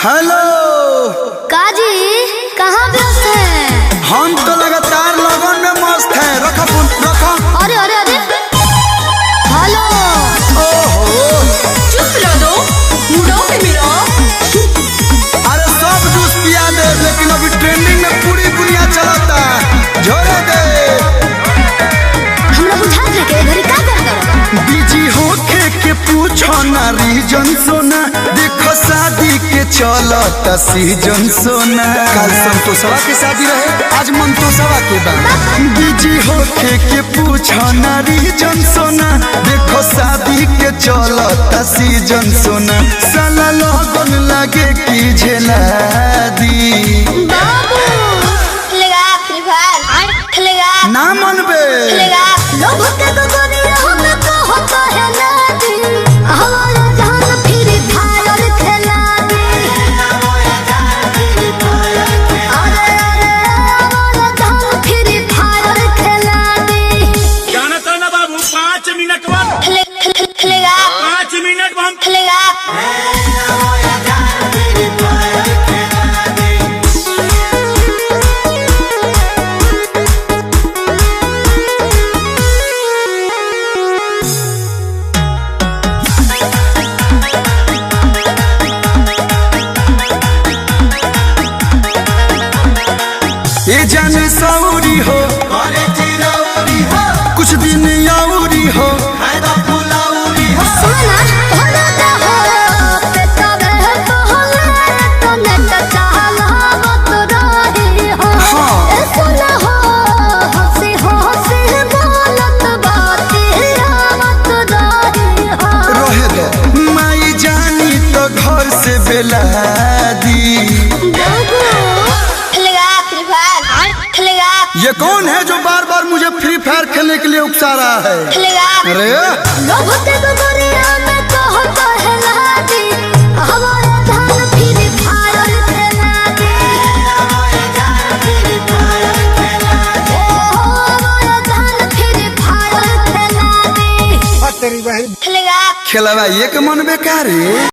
Hello काजी कहाँ व्यस्त हैं? हम तो लगातार लगन में मस्त है। रखो फोन रखो। अरे अरे अरे हेलो। ओहो चुप रहो दो मुड़ो पे मिलो। अरे सब जूस पिया दे, लेकिन अभी ट्रेंडिंग में पूरी दुनिया चलता है। झोरे दे हमरा बुझा दे के घरी का कर बिजी होके के पूछो ना रीजन सोना। देखो शादी के चलता सीजन सोना। कल संतोषवा के शादी रहे, आज मंतोषवा के बा। बिजी होके के पूछो ना रीजन सोना। देखो शादी के चलता सीजन सोना। साला लगन लगे की झेला दी बाबू खेलेगा फ्री फायर खेलेगा ना मनबे। खेलेगा लोग के तो दुनिया हमें तो होता है नादी हमारा जान फ्री फायर खेला दी। अरे अरे हमारा जान फ्री फायर खेला दी। जाना था ना बाबू 5 मिनट में खेलेगा 5 मिनट में हम खेलेगा। ये जाने सौरी हो कुछ दिन याउरी हो। सुना होना तो हो पेटा में पहले तो नेट चाहला मत रही हो। हाँ। ए सुना हो हंसी बोलत बातिया मत रही हो। रहे दो माई जानी तो घर से बेला दी। बाबू खेलेगा फ्री फायर खेलेगा ये कौन है जो बार बार मुझे फ्री फायर खेलने के लिए उकसा रहा है? खेलेगा अरे लोग के तो दुनिया में तो होता है लादी हमारा जान फ्री फायर खेला दी। ओ हमारा जान फ्री फायर खेला दी। खेलेगा खेलवा ये के मन बेकार है।